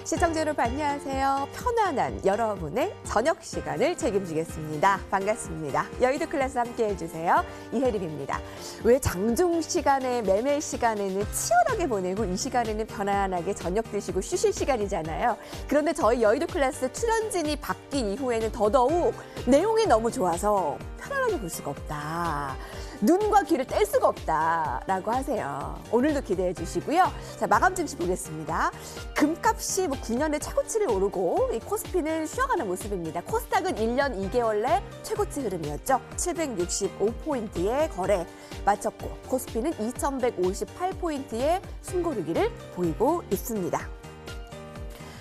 시청자 여러분 안녕하세요. 편안한 여러분의 저녁 시간을 책임지겠습니다. 반갑습니다. 여의도 클래스 함께 해주세요. 이혜림입니다. 왜 장중 시간에 매매 시간에는 치열하게 보내고 이 시간에는 편안하게 저녁 드시고 쉬실 시간이잖아요. 그런데 저희 여의도 클래스 출연진이 바뀐 이후에는 더더욱 내용이 너무 좋아서 편안하게 볼 수가 없다. 눈과 귀를 뗄 수가 없다라고 하세요. 오늘도 기대해 주시고요. 자, 마감 증시 보겠습니다. 금값이 9년의 최고치를 오르고 이 코스피는 쉬어가는 모습입니다. 코스닥은 1년 2개월 내 최고치 흐름이었죠. 765포인트의 거래 마쳤고 코스피는 2158포인트의 숨고르기를 보이고 있습니다.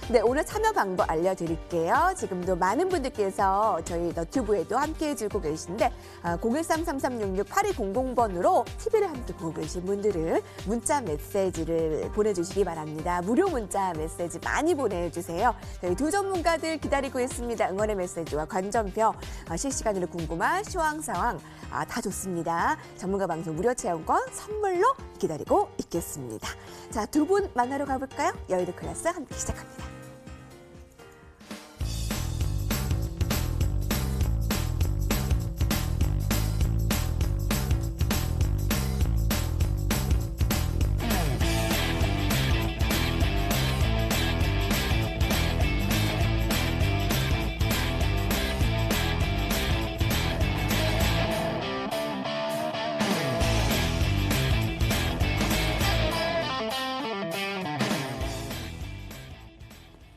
네, 오늘 참여 방법 알려드릴게요. 지금도 많은 분들께서 저희 너튜브에도 함께 해주고 계신데 013-3366-8200번으로 TV를 함께 보고 계신 분들은 문자 메시지를 보내주시기 바랍니다. 무료 문자 메시지 많이 보내주세요. 저희 두 전문가들 기다리고 있습니다. 응원의 메시지와 관전표, 실시간으로 궁금한 시황 상황 다 좋습니다. 전문가 방송 무료 체험권 선물로 기다리고 있겠습니다. 자, 두 분 만나러 가볼까요? 여의도 클래스 함께 시작합니다.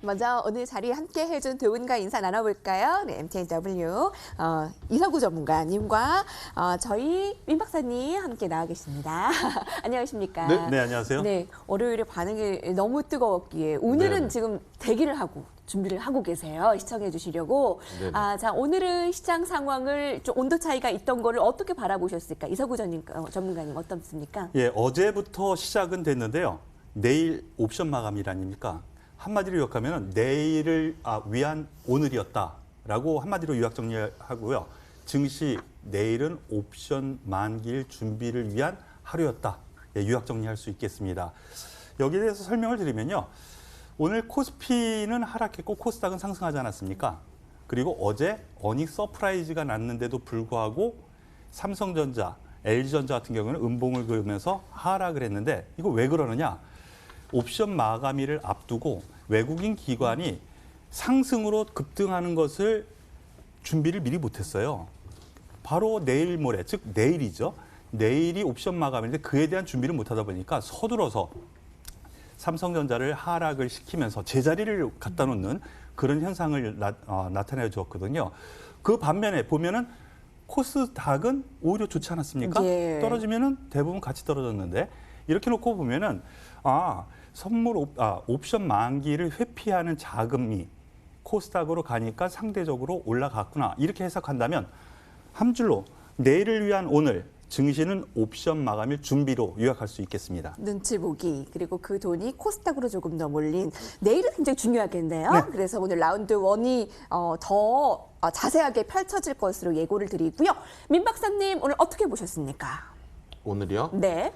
먼저 오늘 자리에 함께 해준 두 분과 인사 나눠볼까요? 네, MTNW 이서구 전문가님과 저희 민 박사님 함께 나와 계십니다. 안녕하십니까? 네, 안녕하세요. 네, 월요일에 반응이 너무 뜨거웠기에 오늘은 네. 지금 대기를 하고 준비를 하고 계세요. 시청해 주시려고. 자, 오늘은 시장 상황을 좀 온도 차이가 있던 거를 어떻게 바라보셨을까? 이서구 전문가님 어떻습니까? 예, 어제부터 시작은 됐는데요. 내일 옵션 마감일 아닙니까? 한마디로 요약하면 내일을 위한 오늘이었다라고 한마디로 요약 정리하고요. 증시 내일은 옵션 만기일 준비를 위한 하루였다. 예, 요약 정리할 수 있겠습니다. 여기에 대해서 설명을 드리면요. 오늘 코스피는 하락했고 코스닥은 상승하지 않았습니까? 그리고 어제 어닝 서프라이즈가 났는데도 불구하고 삼성전자, LG전자 같은 경우는 음봉을 그으면서 하락을 했는데 이거 왜 그러느냐? 옵션 마감일을 앞두고 외국인 기관이 상승으로 급등하는 것을 준비를 미리 못했어요. 바로 내일 모레, 즉 내일이죠. 내일이 옵션 마감인데 그에 대한 준비를 못하다 보니까 서둘러서 삼성전자를 하락을 시키면서 제자리를 갖다 놓는 그런 현상을 나타내 주었거든요. 그 반면에 보면은 코스닥은 오히려 좋지 않았습니까? 예. 떨어지면은 대부분 같이 떨어졌는데 이렇게 놓고 보면은 옵션 만기를 회피하는 자금이 코스닥으로 가니까 상대적으로 올라갔구나. 이렇게 해석한다면 한 줄로 내일을 위한 오늘 증시는 옵션 마감일 준비로 요약할 수 있겠습니다. 눈치 보기 그리고 그 돈이 코스닥으로 조금 더 몰린 내일은 굉장히 중요하겠네요. 네. 그래서 오늘 라운드 1이 더 자세하게 펼쳐질 것으로 예고를 드리고요. 민 박사님 오늘 어떻게 보셨습니까? 오늘이요? 네.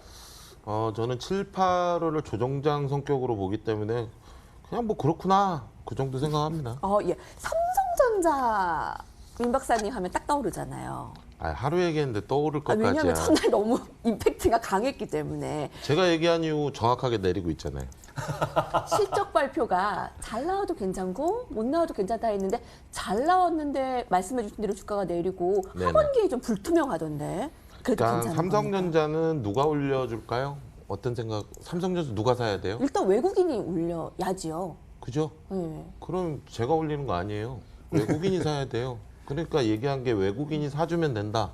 저는 7, 8월을 조정장 성격으로 보기 때문에 그냥 뭐 그렇구나 그 정도 생각합니다. 예. 삼성전자 민 박사님 하면 딱 떠오르잖아요. 하루 얘기했는데 떠오를 것까지야. 왜냐하면 첫날 너무 임팩트가 강했기 때문에 제가 얘기한 이후 정확하게 내리고 있잖아요. 실적 발표가 잘 나와도 괜찮고 못 나와도 괜찮다 했는데 잘 나왔는데 말씀해 주신 대로 주가가 내리고 네네. 하반기에 좀 불투명하던데 그래도 일단 괜찮은 삼성전자는 누가 올려줄까요? 어떤 생각? 삼성전자 누가 사야 돼요? 일단 외국인이 올려야지요. 그죠? 네. 그럼 제가 올리는 거 아니에요. 외국인이 사야 돼요. 그러니까 얘기한 게 외국인이 사주면 된다.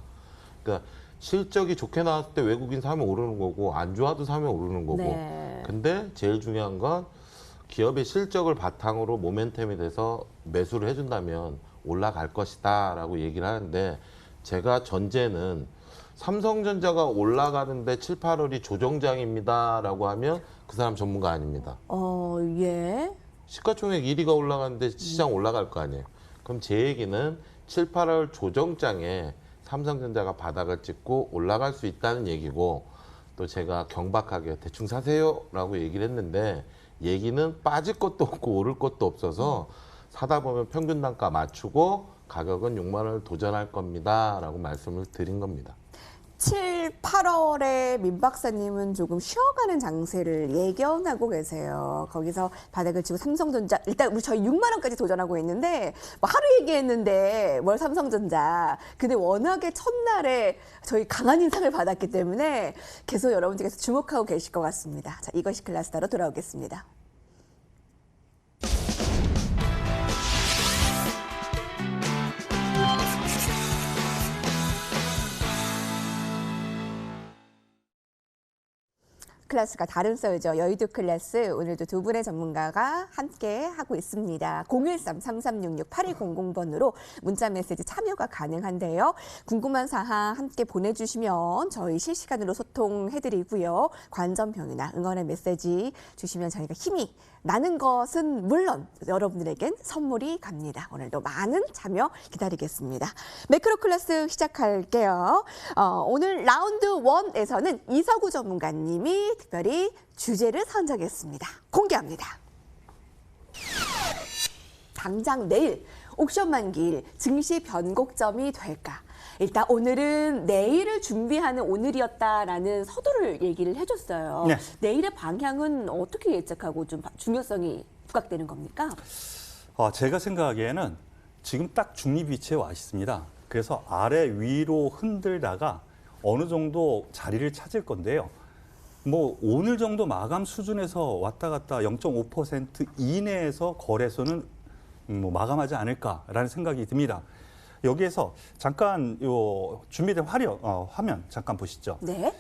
그러니까 실적이 좋게 나왔을 때 외국인 사면 오르는 거고 안 좋아도 사면 오르는 거고. 네. 근데 제일 중요한 건 기업의 실적을 바탕으로 모멘텀이 돼서 매수를 해준다면 올라갈 것이다라고 얘기를 하는데 제가 전제는 삼성전자가 올라가는데 7, 8월이 조정장입니다라고 하면 그 사람 전문가 아닙니다. 예. 시가총액 1위가 올라가는데 시장 올라갈 거 아니에요. 그럼 제 얘기는 7, 8월 조정장에 삼성전자가 바닥을 찍고 올라갈 수 있다는 얘기고 또 제가 경박하게 대충 사세요라고 얘기를 했는데 얘기는 빠질 것도 없고 오를 것도 없어서 사다 보면 평균 단가 맞추고 가격은 6만 원을 도전할 겁니다라고 말씀을 드린 겁니다. 7, 8월에 민 박사님은 조금 쉬어가는 장세를 예견하고 계세요. 거기서 바닥을 치고 삼성전자 일단 우리 저희 6만 원까지 도전하고 있는데 뭐 하루 얘기했는데 뭘 삼성전자. 근데 워낙에 첫날에 저희 강한 인상을 받았기 때문에 계속 여러분들께서 주목하고 계실 것 같습니다. 자, 이것이 클라스타로 돌아오겠습니다. 클래스가 다른 썰죠. 여의도 클래스 오늘도 두 분의 전문가가 함께 하고 있습니다. 013-3366-8200번으로 문자 메시지 참여가 가능한데요. 궁금한 사항 함께 보내주시면 저희 실시간으로 소통해드리고요. 관전평이나 응원의 메시지 주시면 저희가 힘이 나는 것은 물론 여러분들에겐 선물이 갑니다. 오늘도 많은 참여 기다리겠습니다. 매크로 클래스 시작할게요. 오늘 라운드 1에서는 이서구 전문가님이 특별히 주제를 선정했습니다. 공개합니다. 당장 내일 옥션 만기일 증시 변곡점이 될까? 일단 오늘은 내일을 준비하는 오늘이었다라는 서두를 얘기를 해줬어요. 네. 내일의 방향은 어떻게 예측하고 좀 중요성이 부각되는 겁니까? 제가 생각하기에는 지금 딱 중립 위치에 와 있습니다. 그래서 아래 위로 흔들다가 어느 정도 자리를 찾을 건데요. 뭐 오늘 정도 마감 수준에서 왔다 갔다 0.5% 이내에서 거래소는 뭐 마감하지 않을까라는 생각이 듭니다. 여기에서 잠깐 요 준비된 화면 잠깐 보시죠. 네.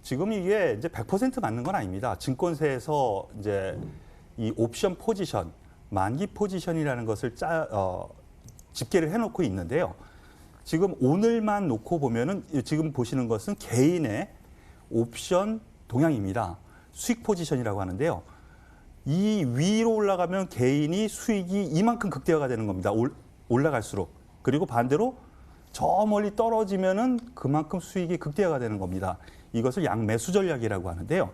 지금 이게 이제 100% 맞는 건 아닙니다. 증권사에서 이제 이 옵션 포지션, 만기 포지션이라는 것을 집계를 해놓고 있는데요. 지금 오늘만 놓고 보면은 지금 보시는 것은 개인의 옵션 동향입니다. 수익 포지션이라고 하는데요. 이 위로 올라가면 개인이 수익이 이만큼 극대화가 되는 겁니다. 올라갈수록. 그리고 반대로 저 멀리 떨어지면은 그만큼 수익이 극대화가 되는 겁니다. 이것을 양매수 전략이라고 하는데요.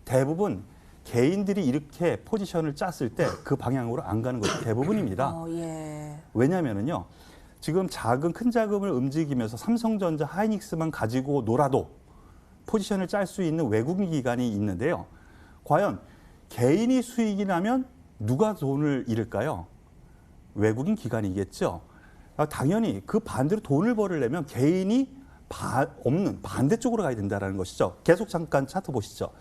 대부분 개인들이 이렇게 포지션을 짰을 때 그 방향으로 안 가는 것이 대부분입니다. 예. 왜냐하면은요. 지금 큰 자금을 움직이면서 삼성전자, 하이닉스만 가지고 놀아도 포지션을 짤 수 있는 외국인 기관이 있는데요. 과연 개인이 수익이 나면 누가 돈을 잃을까요? 외국인 기관이겠죠. 당연히 그 반대로 돈을 벌으려면 개인이 없는 반대쪽으로 가야 된다는 것이죠. 계속 잠깐 차트 보시죠.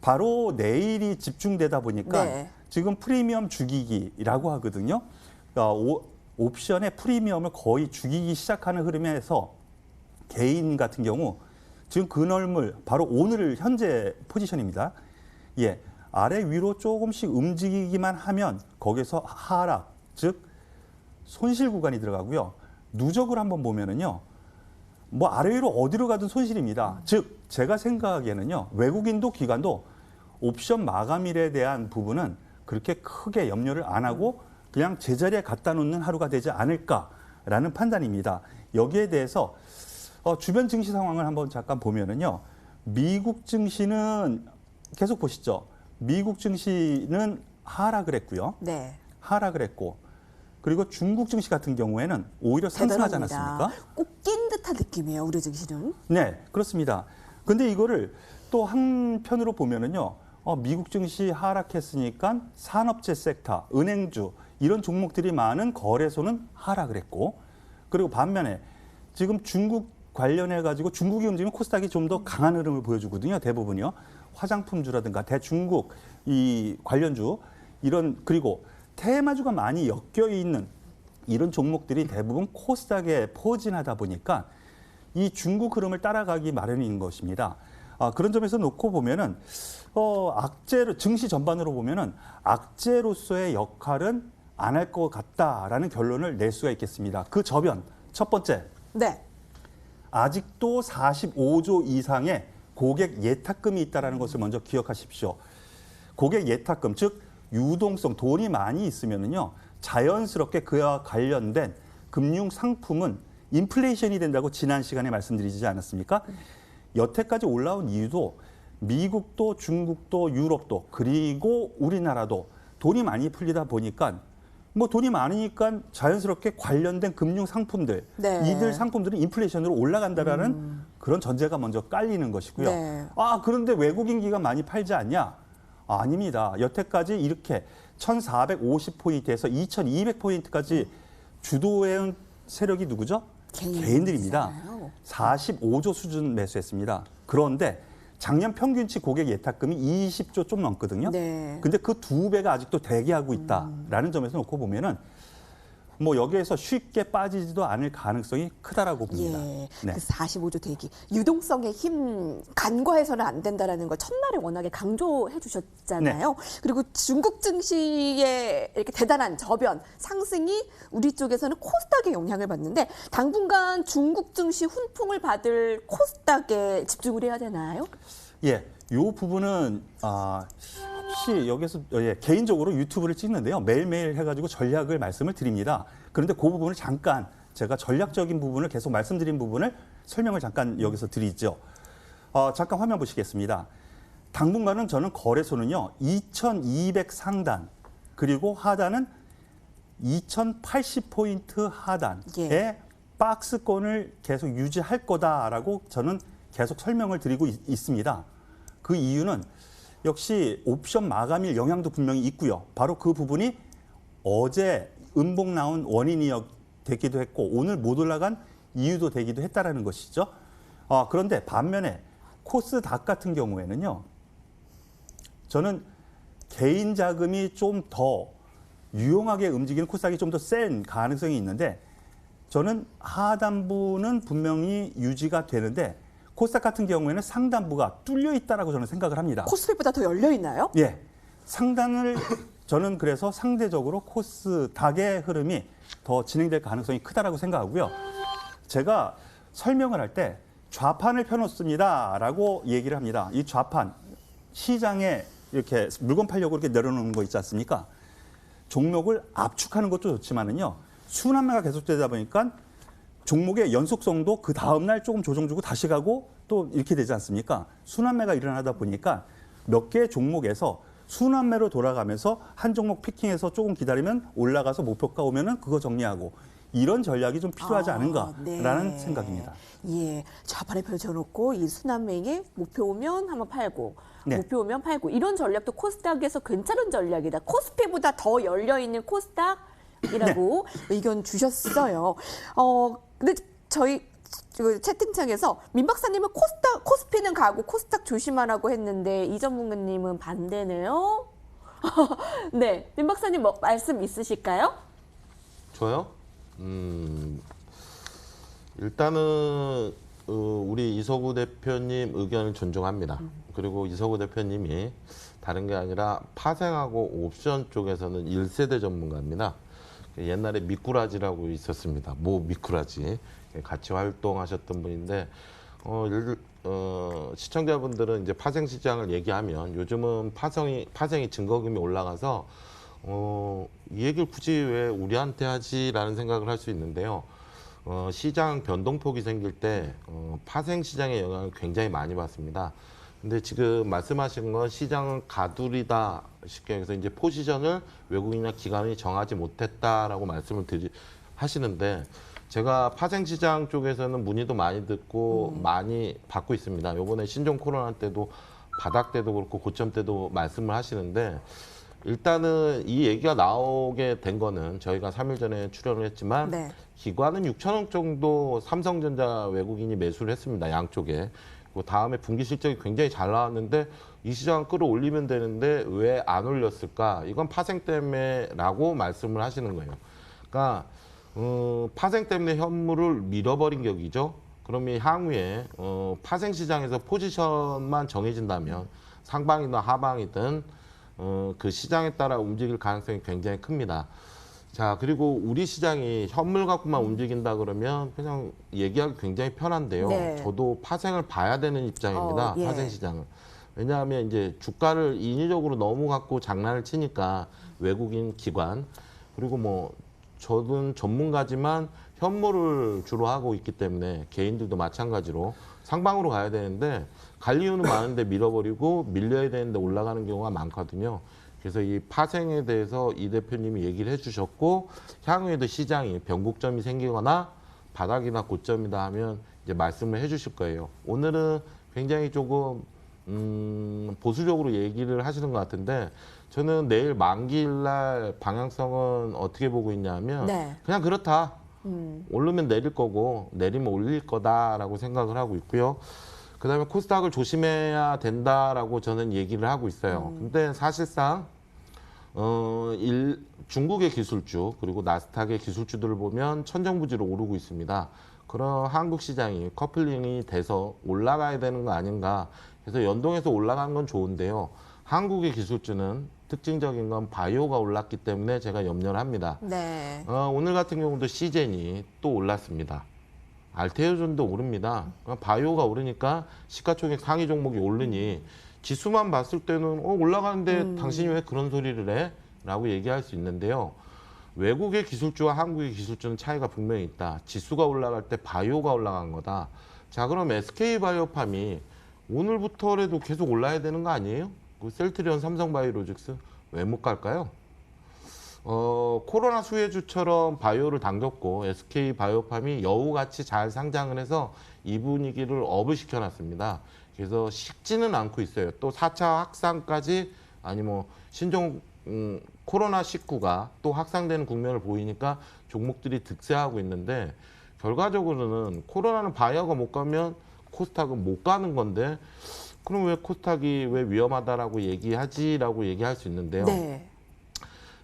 바로 내일이 집중되다 보니까 네. 지금 프리미엄 죽이기라고 하거든요. 옵션의 프리미엄을 거의 죽이기 시작하는 흐름에서 개인 같은 경우 지금 그늘물 바로 오늘 현재 포지션입니다. 예, 아래 위로 조금씩 움직이기만 하면 거기서 하락, 즉 손실 구간이 들어가고요. 누적을 한번 보면은요. 뭐 아래 위로 어디로 가든 손실입니다. 즉 제가 생각하기에는요. 외국인도 기관도 옵션 마감일에 대한 부분은 그렇게 크게 염려를 안 하고 그냥 제자리에 갖다 놓는 하루가 되지 않을까라는 판단입니다. 여기에 대해서 주변 증시 상황을 한번 잠깐 보면은요. 미국 증시는 계속 보시죠. 미국 증시는 하락을 했고요. 네. 하락을 했고 그리고 중국 증시 같은 경우에는 오히려 상승하지 대단합니다. 않았습니까? 꼭 낀 듯한 느낌이에요, 우리 증시는. 네, 그렇습니다. 근데 이거를 또 한편으로 보면은요. 미국 증시 하락했으니까 산업재 섹터, 은행주 이런 종목들이 많은 거래소는 하락을 했고 그리고 반면에 지금 중국 관련해 가지고 중국이 움직이면 코스닥이 좀 더 강한 흐름을 보여주거든요. 대부분이요. 화장품주라든가 대중국 이 관련주 이런 그리고 테마주가 많이 엮여 있는 이런 종목들이 대부분 코스닥에 포진하다 보니까 이 중국 흐름을 따라가기 마련인 것입니다. 그런 점에서 놓고 보면은 악재로 증시 전반으로 보면은 악재로서의 역할은 안 할 것 같다라는 결론을 낼 수가 있겠습니다. 그 저변 첫 번째. 네. 아직도 45조 이상의 고객 예탁금이 있다는 것을 먼저 기억하십시오. 고객 예탁금, 즉 유동성, 돈이 많이 있으면요 자연스럽게 그와 관련된 금융 상품은 인플레이션이 된다고 지난 시간에 말씀드리지 않았습니까? 여태까지 올라온 이유도 미국도 중국도 유럽도 그리고 우리나라도 돈이 많이 풀리다 보니까 뭐 돈이 많으니까 자연스럽게 관련된 금융 상품들 네. 이들 상품들은 인플레이션으로 올라간다라는 그런 전제가 먼저 깔리는 것이고요. 네. 아 그런데 외국인 기관 많이 팔지 않냐? 아닙니다. 여태까지 이렇게 1,450포인트에서 2,200포인트까지 주도해온 세력이 누구죠? 개인들입니다. 45조 수준 매수했습니다. 그런데 작년 평균치 고객 예탁금이 20조 좀 넘거든요. 네. 근데 그 2배가 아직도 대기하고 있다라는 점에서 놓고 보면은 뭐 여기에서 쉽게 빠지지도 않을 가능성이 크다라고 봅니다. 예, 네. 그 45조 대기 유동성의 힘 간과해서는 안 된다라는 걸 첫날에 워낙에 강조해 주셨잖아요. 네. 그리고 중국 증시의 이렇게 대단한 저변 상승이 우리 쪽에서는 코스닥에 영향을 받는데 당분간 중국 증시 훈풍을 받을 코스닥에 집중을 해야 되나요? 예, 요 부분은 혹시 여기서 개인적으로 유튜브를 찍는데요. 매일매일 해가지고 전략을 말씀을 드립니다. 그런데 그 부분을 잠깐 제가 전략적인 부분을 계속 말씀드린 부분을 설명을 잠깐 여기서 드리죠. 잠깐 화면 보시겠습니다. 당분간은 저는 거래소는요. 2,200 상단 그리고 하단은 2,080포인트 하단에 박스권을 계속 유지할 거다라고 저는 계속 설명을 드리고 있습니다. 그 이유는 역시 옵션 마감일 영향도 분명히 있고요. 바로 그 부분이 어제 음봉 나온 원인이 되기도 했고 오늘 못 올라간 이유도 되기도 했다라는 것이죠. 그런데 반면에 코스닥 같은 경우에는요. 저는 개인 자금이 좀 더 유용하게 움직이는 코스닥이 좀 더 센 가능성이 있는데 저는 하단부는 분명히 유지가 되는데 코스닥 같은 경우에는 상단부가 뚫려 있다라고 저는 생각을 합니다. 코스피보다 더 열려 있나요? 예, 상단을 저는 그래서 상대적으로 코스닥의 흐름이 더 진행될 가능성이 크다라고 생각하고요. 제가 설명을 할 때 좌판을 펴놓습니다라고 얘기를 합니다. 이 좌판 시장에 이렇게 물건 팔려고 이렇게 내려놓는 거 있지 않습니까? 종목을 압축하는 것도 좋지만은요. 순환매가 계속되다 보니까 종목의 연속성도 그 다음날 조금 조정 주고 다시 가고 또 이렇게 되지 않습니까? 순환매가 일어나다 보니까 몇 개의 종목에서 순환매로 돌아가면서 한 종목 피킹해서 조금 기다리면 올라가서 목표가 오면은 그거 정리하고 이런 전략이 좀 필요하지 않은가라는 네. 생각입니다. 예, 좌판에 펼쳐놓고 이 순환매에 목표 오면 한번 팔고 네. 목표 오면 팔고 이런 전략도 코스닥에서 괜찮은 전략이다. 코스피보다 더 열려있는 코스닥이라고 의견 주셨어요. 근데 저희 그 채팅창에서 민 박사님은 코스피는 가고 코스닥 조심하라고 했는데 이 전문가님은 반대네요. 네, 민 박사님 뭐 말씀 있으실까요? 저요? 일단은 우리 이석우 대표님 의견을 존중합니다. 그리고 이석우 대표님이 다른 게 아니라 파생하고 옵션 쪽에서는 1세대 전문가입니다. 옛날에 미꾸라지라고 있었습니다. 모 미꾸라지 같이 활동하셨던 분인데 시청자분들은 이제 파생 시장을 얘기하면 요즘은 파생이 증거금이 올라가서 이 얘기를 굳이 왜 우리한테 하지라는 생각을 할 수 있는데요. 시장 변동폭이 생길 때 파생 시장의 영향을 굉장히 많이 받습니다. 근데 지금 말씀하신 건 시장은 가두리다 쉽게 해서 이제 포지션을 외국인이나 기관이 정하지 못했다라고 말씀을 하시는데 제가 파생 시장 쪽에서는 문의도 많이 듣고 많이 받고 있습니다. 요번에 신종 코로나 때도 바닥 때도 그렇고 고점 때도 말씀을 하시는데 일단은 이 얘기가 나오게 된 거는 저희가 3일 전에 출연을 했지만 네. 기관은 6천억 정도 삼성전자 외국인이 매수를 했습니다. 양쪽에. 그 다음에 분기 실적이 굉장히 잘 나왔는데 이 시장 끌어올리면 되는데 왜 안 올렸을까? 이건 파생 때문에라고 말씀을 하시는 거예요. 그러니까 파생 때문에 현물을 밀어버린 격이죠. 그러면 향후에 파생 시장에서 포지션만 정해진다면 상방이든 하방이든 그 시장에 따라 움직일 가능성이 굉장히 큽니다. 자, 그리고 우리 시장이 현물 갖고만 움직인다 그러면 그냥 얘기하기 굉장히 편한데요. 네. 저도 파생을 봐야 되는 입장입니다. 예. 파생 시장을. 왜냐하면 이제 주가를 인위적으로 너무 갖고 장난을 치니까 외국인 기관 그리고 뭐 저는 전문가지만 현물을 주로 하고 있기 때문에 개인들도 마찬가지로 상방으로 가야 되는데 갈 이유는 많은데 밀어버리고 밀려야 되는데 올라가는 경우가 많거든요. 그래서 이 파생에 대해서 이 대표님이 얘기를 해주셨고 향후에도 시장이 변곡점이 생기거나 바닥이나 고점이다 하면 이제 말씀을 해주실 거예요. 오늘은 굉장히 조금 보수적으로 얘기를 하시는 것 같은데 저는 내일 만기일날 방향성은 어떻게 보고 있냐면 네. 그냥 그렇다. 오르면 내릴 거고 내리면 올릴 거다라고 생각을 하고 있고요. 그다음에 코스닥을 조심해야 된다라고 저는 얘기를 하고 있어요. 근데 사실상 중국의 기술주 그리고 나스닥의 기술주들을 보면 천정부지로 오르고 있습니다. 그런 한국 시장이 커플링이 돼서 올라가야 되는 거 아닌가. 그래서 연동해서 올라가는 건 좋은데요. 한국의 기술주는 특징적인 건 바이오가 올랐기 때문에 제가 염려를 합니다. 네. 오늘 같은 경우도 시젠이 또 올랐습니다. 알테오존도 오릅니다. 바이오가 오르니까 시가총액 상위 종목이 오르니 지수만 봤을 때는 올라가는데 당신이 왜 그런 소리를 해? 라고 얘기할 수 있는데요. 외국의 기술주와 한국의 기술주는 차이가 분명히 있다. 지수가 올라갈 때 바이오가 올라간 거다. 자, 그럼 SK바이오팜이 오늘부터라도 계속 올라야 되는 거 아니에요? 그 셀트리온, 삼성바이오로직스 왜 못 갈까요? 코로나 수혜주처럼 바이오를 당겼고 SK바이오팜이 여우같이 잘 상장을 해서 이 분위기를 업을 시켜놨습니다. 그래서 식지는 않고 있어요. 또 4차 확산까지 아니 뭐 신종 코로나19가 또 확산되는 국면을 보이니까 종목들이 득세하고 있는데 결과적으로는 코로나는 바이오가 못 가면 코스닥은 못 가는 건데 그럼 왜 코스닥이 왜 위험하다라고 얘기하지라고 얘기할 수 있는데요. 네.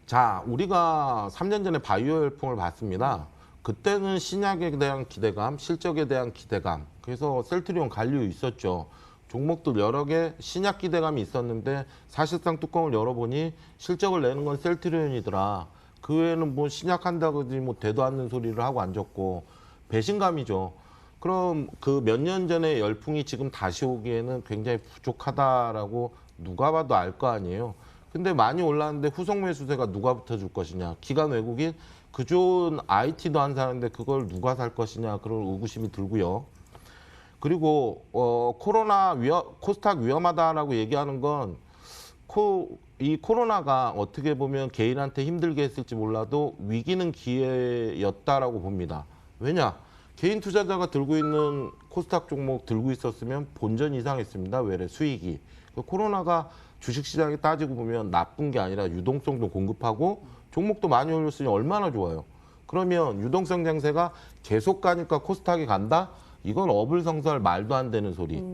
자, 우리가 3년 전에 바이오 열풍을 봤습니다. 그때는 신약에 대한 기대감, 실적에 대한 기대감. 그래서 셀트리온 관류 있었죠. 종목도 여러 개 신약 기대감이 있었는데 사실상 뚜껑을 열어보니 실적을 내는 건 셀트리온이더라. 그 외에는 뭐 신약한다고지 뭐 되도 않는 소리를 하고 앉았고 배신감이죠. 그럼 그 몇 년 전에 열풍이 지금 다시 오기에는 굉장히 부족하다라고 누가 봐도 알 거 아니에요. 근데 많이 올랐는데 후속 매수세가 누가 붙어줄 것이냐. 기관 외국인 그 좋은 IT도 안 사는데 그걸 누가 살 것이냐. 그런 의구심이 들고요. 그리고 코스닥 위험하다라고 얘기하는 건 이 코로나가 어떻게 보면 개인한테 힘들게 했을지 몰라도 위기는 기회였다라고 봅니다. 왜냐? 개인 투자자가 들고 있는 코스닥 종목 들고 있었으면 본전 이상했습니다. 외래 수익이. 코로나가 주식시장에 따지고 보면 나쁜 게 아니라 유동성도 공급하고 종목도 많이 올렸으니 얼마나 좋아요. 그러면 유동성 장세가 계속 가니까 코스닥이 간다? 이건 어불성설 말도 안 되는 소리.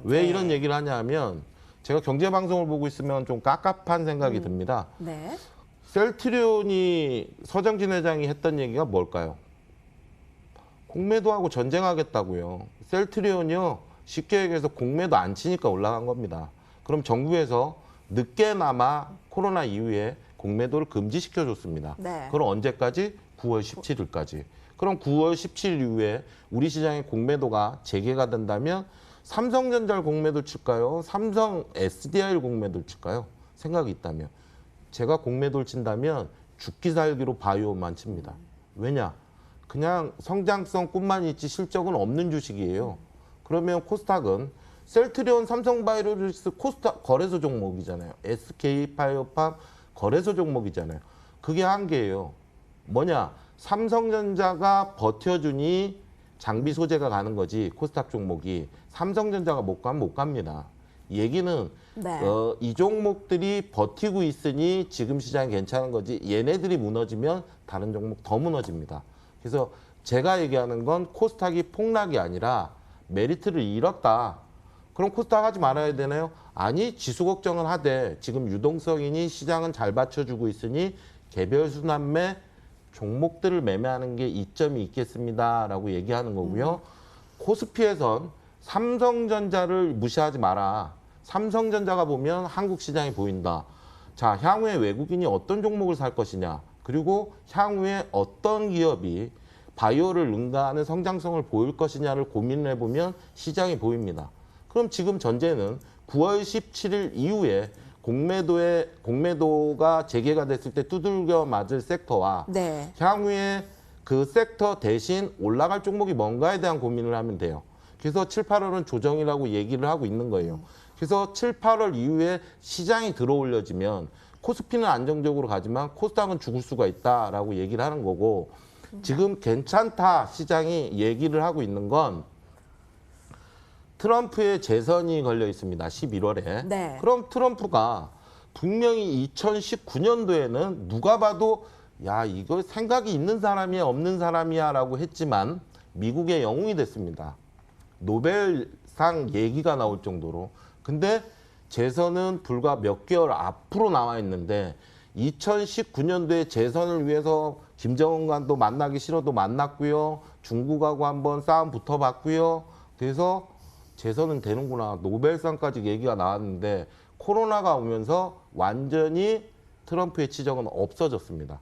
왜 이런 얘기를 하냐 하면 제가 경제방송을 보고 있으면 좀 깝깝한 생각이 듭니다. 네. 셀트리온이 서정진 회장이 했던 얘기가 뭘까요? 공매도하고 전쟁하겠다고요. 셀트리온이요. 쉽게 얘기해서 공매도 안 치니까 올라간 겁니다. 그럼 정부에서 늦게나마 코로나 이후에 공매도를 금지시켜줬습니다. 네. 그럼 언제까지? 9월 17일까지. 그럼 9월 17일 이후에 우리 시장의 공매도가 재개가 된다면 삼성전자를 공매도 칠까요? 삼성 SDI를 공매도 칠까요? 생각이 있다면. 제가 공매도를 친다면 죽기 살기로 바이오만 칩니다. 왜냐? 그냥 성장성 꿈만 있지 실적은 없는 주식이에요. 그러면 코스닥은 셀트리온, 삼성바이오로직스 코스닥 거래소 종목이잖아요. SK바이오팜 거래소 종목이잖아요. 그게 한계예요. 뭐냐? 삼성전자가 버텨주니 장비 소재가 가는 거지 코스닥 종목이. 삼성전자가 못 가면 못 갑니다. 이 얘기는 네. 이 종목들이 버티고 있으니 지금 시장이 괜찮은 거지 얘네들이 무너지면 다른 종목 더 무너집니다. 그래서 제가 얘기하는 건 코스닥이 폭락이 아니라 메리트를 잃었다. 그럼 코스닥 하지 말아야 되나요? 아니, 지수 걱정은 하되 지금 유동성이니 시장은 잘 받쳐주고 있으니 개별 순환매 종목들을 매매하는 게 이점이 있겠습니다라고 얘기하는 거고요. 코스피에선 삼성전자를 무시하지 마라. 삼성전자가 보면 한국 시장이 보인다. 자, 향후에 외국인이 어떤 종목을 살 것이냐. 그리고 향후에 어떤 기업이 바이오를 능가하는 성장성을 보일 것이냐를 고민을 해보면 시장이 보입니다. 그럼 지금 전제는 9월 17일 이후에 공매도가 재개가 됐을 때 두들겨 맞을 섹터와 네. 향후에 그 섹터 대신 올라갈 종목이 뭔가에 대한 고민을 하면 돼요. 그래서 7, 8월은 조정이라고 얘기를 하고 있는 거예요. 그래서 7, 8월 이후에 시장이 들어올려지면 코스피는 안정적으로 가지만 코스닥은 죽을 수가 있다라고 얘기를 하는 거고, 지금 괜찮다 시장이 얘기를 하고 있는 건 트럼프의 재선이 걸려 있습니다. 11월에. 네. 그럼 트럼프가 분명히 2019년도에는 누가 봐도 야, 이거 생각이 있는 사람이야 없는 사람이야 라고 했지만 미국의 영웅이 됐습니다. 노벨상 얘기가 나올 정도로. 근데 재선은 불과 몇 개월 앞으로 나와 있는데 2019년도에 재선을 위해서 김정은과도 만나기 싫어도 만났고요. 중국하고 한번 싸움 붙어봤고요. 그래서 재선은 되는구나. 노벨상까지 얘기가 나왔는데 코로나가 오면서 완전히 트럼프의 치적은 없어졌습니다.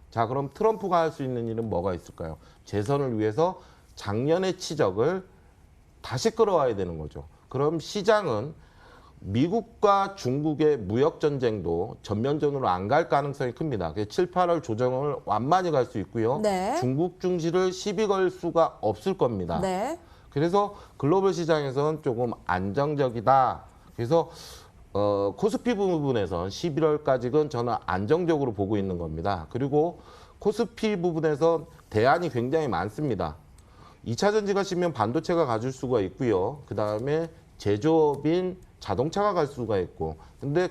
자, 그럼 트럼프가 할 수 있는 일은 뭐가 있을까요? 재선을 위해서 작년의 치적을 다시 끌어와야 되는 거죠. 그럼 시장은 미국과 중국의 무역 전쟁도 전면전으로 안 갈 가능성이 큽니다. 7, 8월 조정을 완만히 갈 수 있고요. 네. 중국 중시를 시비 걸 수가 없을 겁니다. 네. 그래서 글로벌 시장에서는 조금 안정적이다. 그래서 코스피 부분에선 11월까지는 저는 안정적으로 보고 있는 겁니다. 그리고 코스피 부분에서 대안이 굉장히 많습니다. 2차 전지가 시면 반도체가 가줄 수가 있고요. 그다음에 제조업인 자동차가 갈 수가 있고. 근데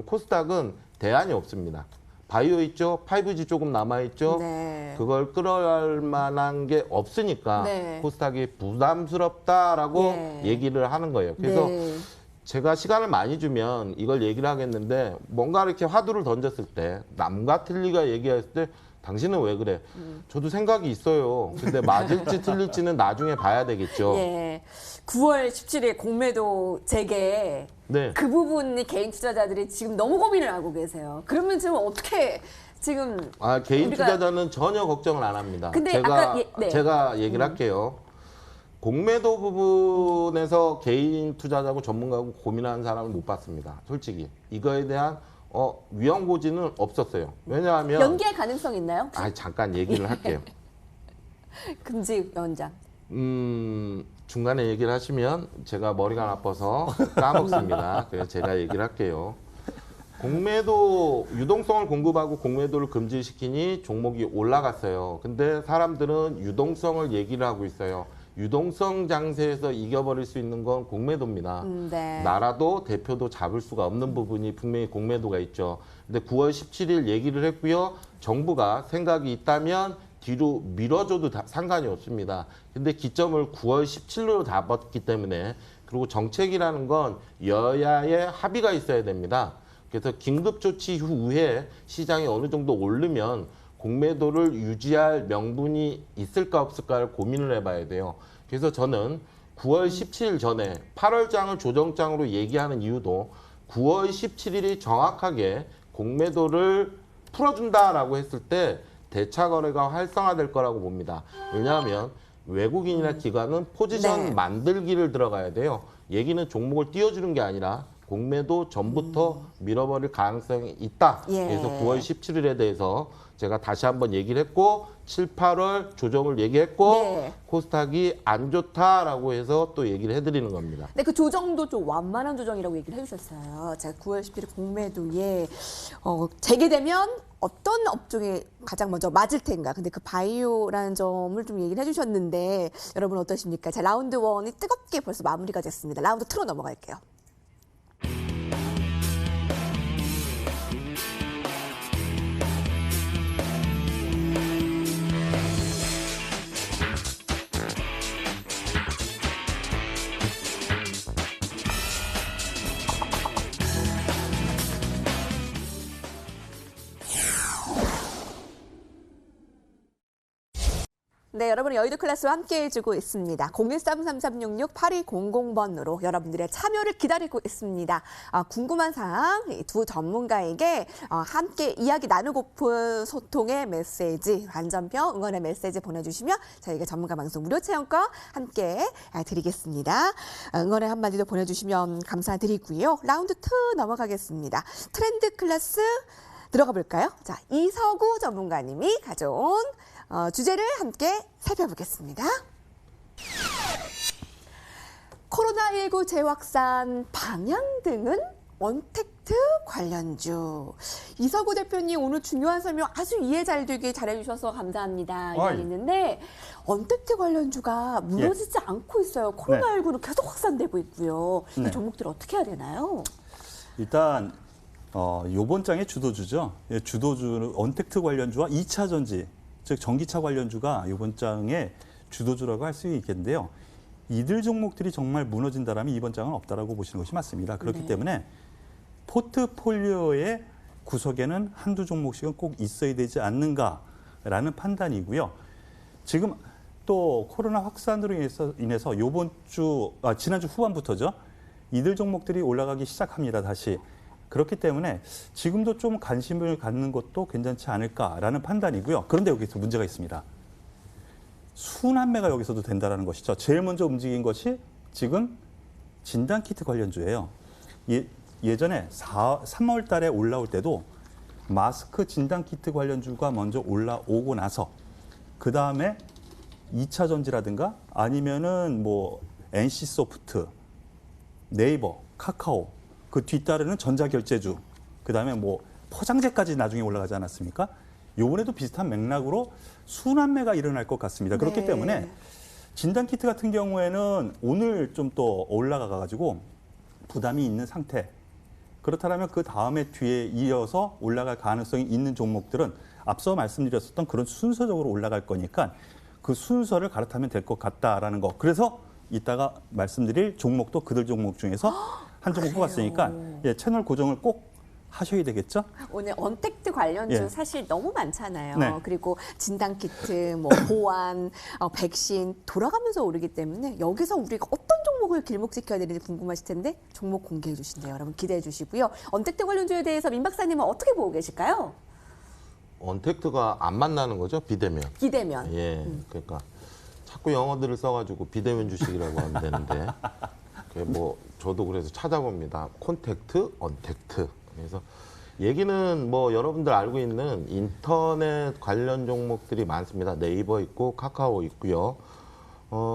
코스닥은 대안이 없습니다. 바이오 있죠. 5G 조금 남아있죠. 네. 그걸 끌어갈 만한 게 없으니까 네. 코스닥이 부담스럽다라고 네. 얘기를 하는 거예요. 그래서 네. 제가 시간을 많이 주면 이걸 얘기를 하겠는데 뭔가 이렇게 화두를 던졌을 때 남과 틀리가 얘기했을 때 당신은 왜 그래? 저도 생각이 있어요. 근데 맞을지 틀릴지는 나중에 봐야 되겠죠. 예. 9월 17일 공매도 재개 네. 그 부분이 개인 투자자들이 지금 너무 고민을 하고 계세요. 그러면 지금 어떻게 지금 개인 우리가- 투자자는 전혀 걱정을 안 합니다. 근데 제가 아까 네. 제가 얘기를 할게요. 공매도 부분에서 개인 투자자고 전문가고 고민하는 사람을 못 봤습니다. 솔직히 이거에 대한 위험 고지는 없었어요. 왜냐하면 연기할 가능성 있나요? 잠깐 얘기를 할게요. 금지 연장. 중간에 얘기를 하시면 제가 머리가 나빠서 까먹습니다. 그래서 제가 얘기를 할게요. 공매도 유동성을 공급하고 공매도를 금지시키니 종목이 올라갔어요. 근데 사람들은 유동성을 얘기를 하고 있어요. 유동성 장세에서 이겨버릴 수 있는 건 공매도입니다. 네. 나라도 대표도 잡을 수가 없는 부분이 분명히 공매도가 있죠. 근데 9월 17일 얘기를 했고요. 정부가 생각이 있다면 뒤로 밀어줘도 상관이 없습니다. 근데 기점을 9월 17일로 잡았기 때문에, 그리고 정책이라는 건 여야의 합의가 있어야 됩니다. 그래서 긴급조치 후에 시장이 어느 정도 오르면 공매도를 유지할 명분이 있을까 없을까를 고민을 해봐야 돼요. 그래서 저는 9월 17일 전에 8월장을 조정장으로 얘기하는 이유도 9월 17일이 정확하게 공매도를 풀어준다라고 했을 때 대차 거래가 활성화될 거라고 봅니다. 왜냐하면 외국인이나 기관은 포지션 네. 만들기를 들어가야 돼요. 얘기는 종목을 띄워주는 게 아니라 공매도 전부터 밀어버릴 가능성이 있다. 예. 그래서 9월 17일에 대해서 제가 다시 한번 얘기를 했고 7, 8월 조정을 얘기했고 네. 코스닥이 안 좋다라고 해서 또 얘기를 해드리는 겁니다. 근데 그 조정도 좀 완만한 조정이라고 얘기를 해주셨어요. 제가 9월 17일 공매도에 재개되면 어떤 업종에 가장 먼저 맞을 텐가. 근데 그 바이오라는 점을 좀 얘기를 해주셨는데 여러분 어떠십니까? 자, 라운드 1이 뜨겁게 벌써 마무리가 됐습니다. 라운드 2로 넘어갈게요. 네, 여러분은 여의도 클래스와 함께 해주고 있습니다. 013-3366-8200번으로 여러분들의 참여를 기다리고 있습니다. 궁금한 사항 두 전문가에게 함께 이야기 나누고픈 소통의 메시지, 완전평 응원의 메시지 보내주시면 저희가 전문가 방송 무료 체험과 함께 드리겠습니다. 응원의 한마디도 보내주시면 감사드리고요. 라운드 2 넘어가겠습니다. 트렌드 클래스 들어가 볼까요? 자, 이서구 전문가님이 가져온 주제를 함께 살펴보겠습니다. 코로나19 재확산 방향 등은 언택트 관련주. 이서구 대표님 오늘 중요한 설명 아주 이해 잘 되게 잘해주셔서 감사합니다. 이야기했는데 언택트 관련주가 무너지지 않고 있어요. 코로나19는 계속 확산되고 있고요. 이 종목들 어떻게 해야 되나요? 일단 요번 장의 주도주죠. 주도주 언택트 관련주와 2차 전지, 즉 전기차 관련주가 요번 장의 주도주라고 할 수 있겠는데요. 이들 종목들이 정말 무너진다라면 이번 장은 없다라고 보시는 것이 맞습니다. 그렇기 때문에 포트폴리오의 구석에는 한두 종목씩은 꼭 있어야 되지 않는가라는 판단이고요. 지금 또 코로나 확산으로 인해서 지난주 후반부터죠. 이들 종목들이 올라가기 시작합니다. 다시. 그렇기 때문에 지금도 좀 관심을 갖는 것도 괜찮지 않을까라는 판단이고요. 그런데 여기서 문제가 있습니다. 순환매가 여기서도 된다는 것이죠. 제일 먼저 움직인 것이 지금 진단키트 관련주예요. 예전에 3월 달에 올라올 때도 마스크 진단키트 관련주가 먼저 올라오고 나서 그 다음에 2차 전지라든가 아니면은 뭐 NC소프트, 네이버, 카카오 그 뒤따르는 전자결제주 그 다음에 뭐 포장재까지 나중에 올라가지 않았습니까? 요번에도 비슷한 맥락으로 순환매가 일어날 것 같습니다. 그렇기 때문에 진단키트 같은 경우에는 오늘 좀 또 올라가가지고 부담이 있는 상태. 그렇다면 그 다음에 뒤에 이어서 올라갈 가능성이 있는 종목들은 앞서 말씀드렸었던 그런 순서적으로 올라갈 거니까 그 순서를 갈아타면 될 것 같다라는 거. 그래서 이따가 말씀드릴 종목도 그들 종목 중에서 한 종목 뽑았으니까 채널 고정을 꼭 하셔야 되겠죠? 오늘 언택트 관련주 예. 사실 너무 많잖아요. 네. 그리고 진단키트, 뭐 보안, 백신 돌아가면서 오르기 때문에 여기서 우리가 어떤 종목을 길목지켜야 되는지 궁금하실 텐데 종목 공개해 주신대요. 여러분 기대해 주시고요. 언택트 관련주에 대해서 민 박사님은 어떻게 보고 계실까요? 언택트가 안 만나는 거죠, 비대면. 비대면. 예, 그러니까 자꾸 영어들을 써가지고 비대면 주식이라고 하면 되는데, 뭐 저도 그래서 찾아봅니다. 콘택트, 언택트. 그래서 얘기는 뭐 여러분들 알고 있는 인터넷 관련 종목들이 많습니다. 네이버 있고 카카오 있고요.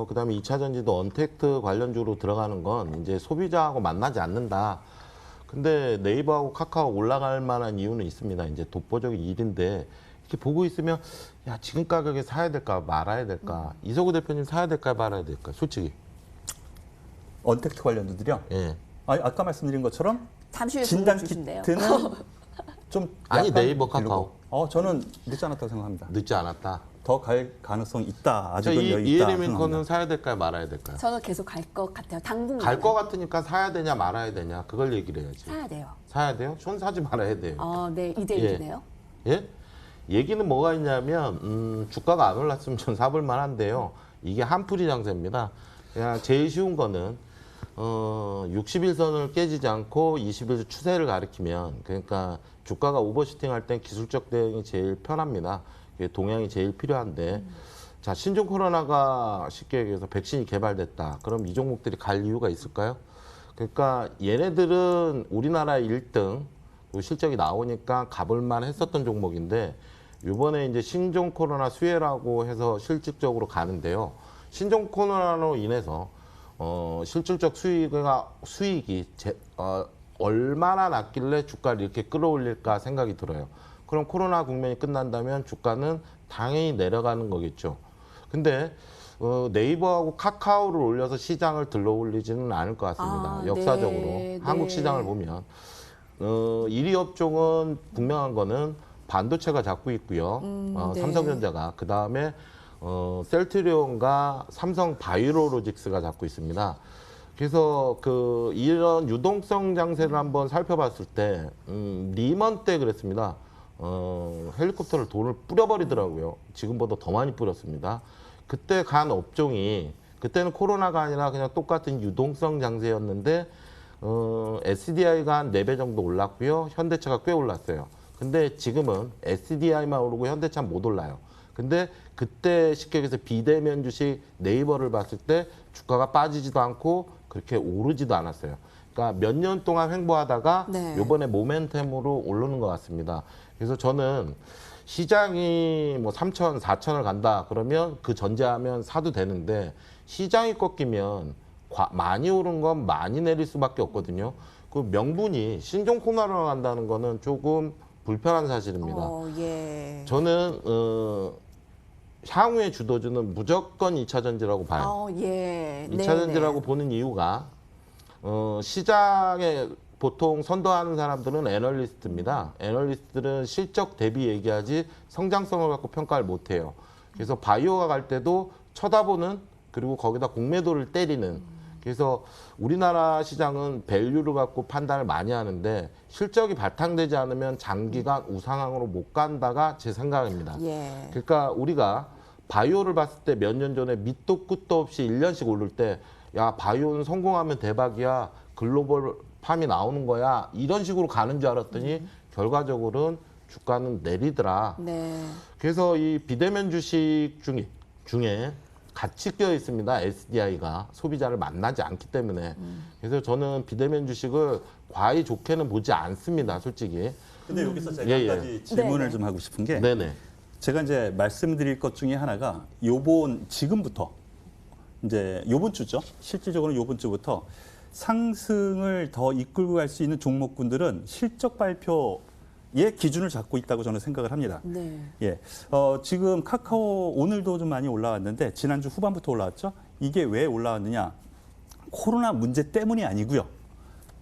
그다음에 2차 전지도 언택트 관련주로 들어가는 건 이제 소비자하고 만나지 않는다. 근데 네이버하고 카카오 올라갈 만한 이유는 있습니다. 이제 독보적인 일인데 이렇게 보고 있으면 야 지금 가격에 사야 될까 말아야 될까? 이서구 대표님 사야 될까 말아야 될까? 솔직히. 언택트 관련주들이요. 예. 아까 말씀드린 것처럼 잠시 후에 진단키트는 좀 아니, 약간 네이버, 카카오. 빌고. 저는 늦지 않았다고 생각합니다. 늦지 않았다. 더 갈 가능성이 있다. 아직은 여유 있다. 이혜림 앵커는 생각합니다. 사야 될까요, 말아야 될까요? 저는 계속 갈 것 같아요. 당분간. 갈 것 같으니까 사야 되냐 말아야 되냐 그걸 얘기를 해야지. 사야 돼요. 사야 돼요? 전 사지 말아야 돼요. 네, 2대1이네요. 예? 얘기는 뭐가 있냐면 주가가 안 올랐으면 전 사볼 만한데요. 이게 한풀이 장세입니다. 그냥 제일 쉬운 거는 60일선을 깨지지 않고 20일 추세를 가리키면 그러니까 주가가 오버슈팅 할 땐 기술적 대응이 제일 편합니다. 동향이 제일 필요한데 자 신종 코로나가 쉽게 얘기해서 백신이 개발됐다. 그럼 이 종목들이 갈 이유가 있을까요? 그러니까 얘네들은 우리나라 1등 실적이 나오니까 가볼만 했었던 종목인데 이번에 이제 신종 코로나 수혜라고 해서 실질적으로 가는데요. 신종 코로나로 인해서 실질적 수익이 얼마나 났길래 주가를 이렇게 끌어올릴까 생각이 들어요. 그럼 코로나 국면이 끝난다면 주가는 당연히 내려가는 거겠죠. 근데 네이버하고 카카오를 올려서 시장을 들러올리지는 않을 것 같습니다. 역사적으로 네, 한국 네. 시장을 보면 1위 업종은 분명한 거는 반도체가 잡고 있고요. 네. 삼성전자가 그 다음에 셀트리온과 삼성 바이오로직스가 잡고 있습니다. 그래서 이런 유동성 장세를 한번 살펴봤을 때 리먼 때 그랬습니다. 헬리콥터를 돈을 뿌려버리더라고요. 지금보다 더 많이 뿌렸습니다. 그때 간 업종이 그때는 코로나가 아니라 그냥 똑같은 유동성 장세였는데 SDI가 한 4배 정도 올랐고요. 현대차가 꽤 올랐어요. 근데 지금은 SDI만 오르고 현대차는 못 올라요. 근데 그때 쉽게 얘기해서 비대면 주식 네이버를 봤을 때 주가가 빠지지도 않고 그렇게 오르지도 않았어요. 그러니까 몇 년 동안 횡보하다가 네. 이번에 모멘텀으로 오르는 것 같습니다. 그래서 저는 시장이 뭐 3천, 4천을 간다 그러면 그 전제하면 사도 되는데 시장이 꺾이면 많이 오른 건 많이 내릴 수밖에 없거든요. 그 명분이 신종 코로나로 간다는 거는 조금 불편한 사실입니다. 예. 저는 향후의 주도주는 무조건 2차 전지라고 봐요. 예. 2차 전지라고 보는 이유가 시장에 보통 선도하는 사람들은 애널리스트입니다. 애널리스트들은 실적 대비 얘기하지 성장성을 갖고 평가를 못해요. 그래서 바이오가 갈 때도 쳐다보는 그리고 거기다 공매도를 때리는 그래서 우리나라 시장은 밸류를 갖고 판단을 많이 하는데 실적이 바탕되지 않으면 장기간 우상향으로 못 간다가 제 생각입니다. 예. 그러니까 우리가 바이오를 봤을 때 몇 년 전에 밑도 끝도 없이 1년씩 오를 때 야 바이오는 성공하면 대박이야 글로벌 팜이 나오는 거야 이런 식으로 가는 줄 알았더니 결과적으로는 주가는 내리더라. 네. 그래서 이 비대면 주식 중에 같이 껴 있습니다. SDI가 소비자를 만나지 않기 때문에. 그래서 저는 비대면 주식을 과히 좋게는 보지 않습니다. 솔직히. 근데 여기서 제가 예, 예. 한 가지 질문을 네네. 좀 하고 싶은 게 네네. 제가 이제 말씀드릴 것 중에 하나가 지금부터 이제 요번 주죠. 실질적으로 요번 주부터 상승을 더 이끌고 갈 수 있는 종목군들은 실적 발표의 기준을 잡고 있다고 저는 생각을 합니다. 네. 예. 지금 카카오 오늘도 좀 많이 올라왔는데 지난주 후반부터 올라왔죠. 이게 왜 올라왔느냐? 코로나 문제 때문이 아니고요.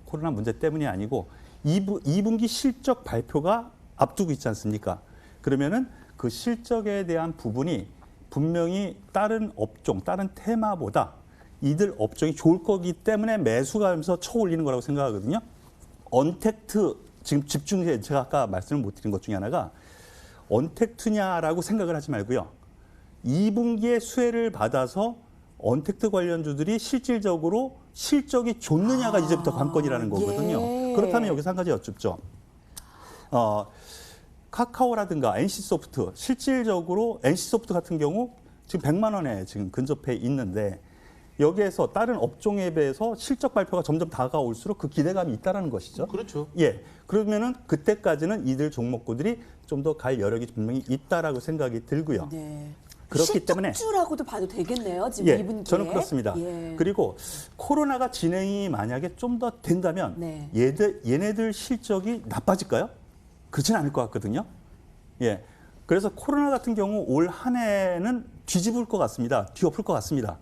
코로나 문제 때문이 아니고 2분기 실적 발표가 앞두고 있지 않습니까? 그러면은 그 실적에 대한 부분이 분명히 다른 업종, 다른 테마보다 이들 업종이 좋을 거기 때문에 매수가 하면서 쳐 올리는 거라고 생각하거든요. 언택트, 지금 집중해, 제가 아까 말씀을 못 드린 것 중에 하나가 언택트냐라고 생각을 하지 말고요. 2분기에 수혜를 받아서 언택트 관련주들이 실질적으로 실적이 좋느냐가 이제부터 관건이라는 거거든요. 예. 그렇다면 여기서 한 가지 여쭙죠. 카카오라든가 NC소프트, 실질적으로 NC소프트 같은 경우 지금 100만 원에 지금 근접해 있는데 여기에서 다른 업종에 비해서 실적 발표가 점점 다가올수록 그 기대감이 있다는 것이죠. 그렇죠. 예. 그러면은 그때까지는 이들 종목군들이 좀 더 갈 여력이 분명히 있다라고 생각이 들고요. 네. 그렇기 때문에 실적주라고도 봐도 되겠네요. 지금 예, 2분기에. 저는 그렇습니다. 예. 그리고 코로나가 진행이 만약에 좀 더 된다면 네. 얘네들 실적이 나빠질까요? 그렇지는 않을 것 같거든요. 예. 그래서 코로나 같은 경우 올 한 해는 뒤집을 것 같습니다. 뒤엎을 것 같습니다.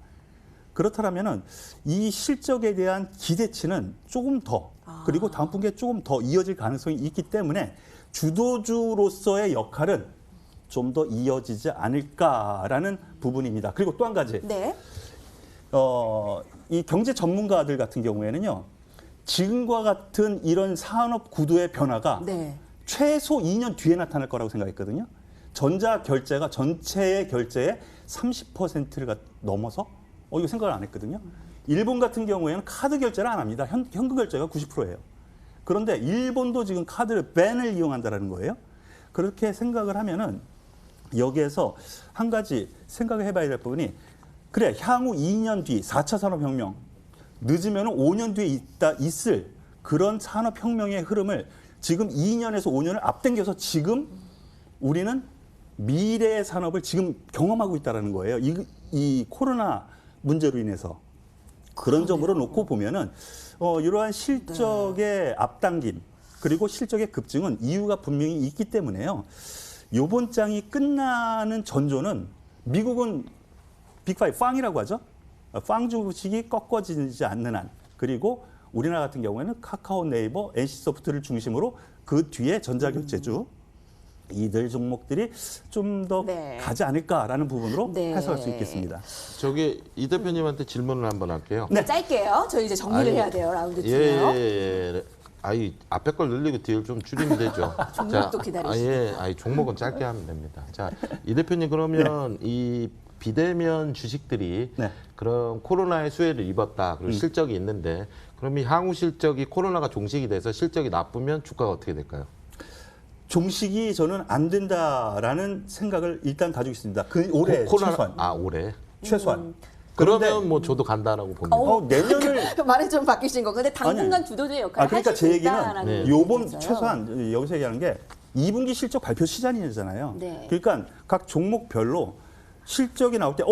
그렇다면은 이 실적에 대한 기대치는 조금 더 그리고 다음 분기에 조금 더 이어질 가능성이 있기 때문에 주도주로서의 역할은 좀 더 이어지지 않을까라는 부분입니다. 그리고 또 한 가지, 네. 이 경제 전문가들 같은 경우에는요, 지금과 같은 이런 산업 구도의 변화가 네. 최소 2년 뒤에 나타날 거라고 생각했거든요. 전자 결제가 전체의 결제의 30%를 넘어서 이거 생각을 안 했거든요. 일본 같은 경우에는 카드 결제를 안 합니다. 현금 결제가 90%예요. 그런데 일본도 지금 카드를 벤을 이용한다는 거예요. 그렇게 생각을 하면은 여기에서 한 가지 생각을 해봐야 될 부분이 그래 향후 2년 뒤 4차 산업혁명 늦으면 5년 뒤에 있을 그런 산업혁명의 흐름을 지금 2년에서 5년을 앞당겨서 지금 우리는 미래의 산업을 지금 경험하고 있다는 거예요. 이 코로나 문제로 인해서. 그런 점으로 놓고 보면은 이러한 실적의 앞당김 그리고 실적의 급증은 이유가 분명히 있기 때문에요. 요번 장이 끝나는 전조는 미국은 빅5, 빵이라고 하죠. 빵 주식이 꺾어지지 않는 한 그리고 우리나라 같은 경우에는 카카오, 네이버, NC소프트를 중심으로 그 뒤에 전자결제주 이들 종목들이 좀 더 네. 가지 않을까라는 부분으로 네. 해석할 수 있겠습니다. 저기 이 대표님한테 질문을 한번 할게요. 네. 짧게요. 저희 이제 정리를 아니, 해야 돼요. 라운드 예, 2요. 예. 아이 앞에 걸 늘리고 뒤를 좀 줄이면 되죠. 종목도 기다리시죠. 예, 종목은 짧게 하면 됩니다. 자, 이 대표님 그러면 이 비대면 주식들이 네. 그런 코로나의 수혜를 입었다. 그리고 실적이 있는데 그러면 향후 실적이 코로나가 종식이 돼서 실적이 나쁘면 주가가 어떻게 될까요? 종식이 저는 안 된다라는 생각을 일단 가지고 있습니다. 그 올해 최소한. 올해. 최소한. 그러면 뭐 저도 간다라고 봅니다. 내년을 말이 좀 바뀌신 거. 근데 당분간 주도주의 역할을 그러니까 하실 제 수 있다라는 얘기는 네. 요번 얘기죠. 최소한 여기서 얘기하는 게 2분기 실적 발표 시즌이잖아요. 네. 그러니까 각 종목별로 실적이 나올 때,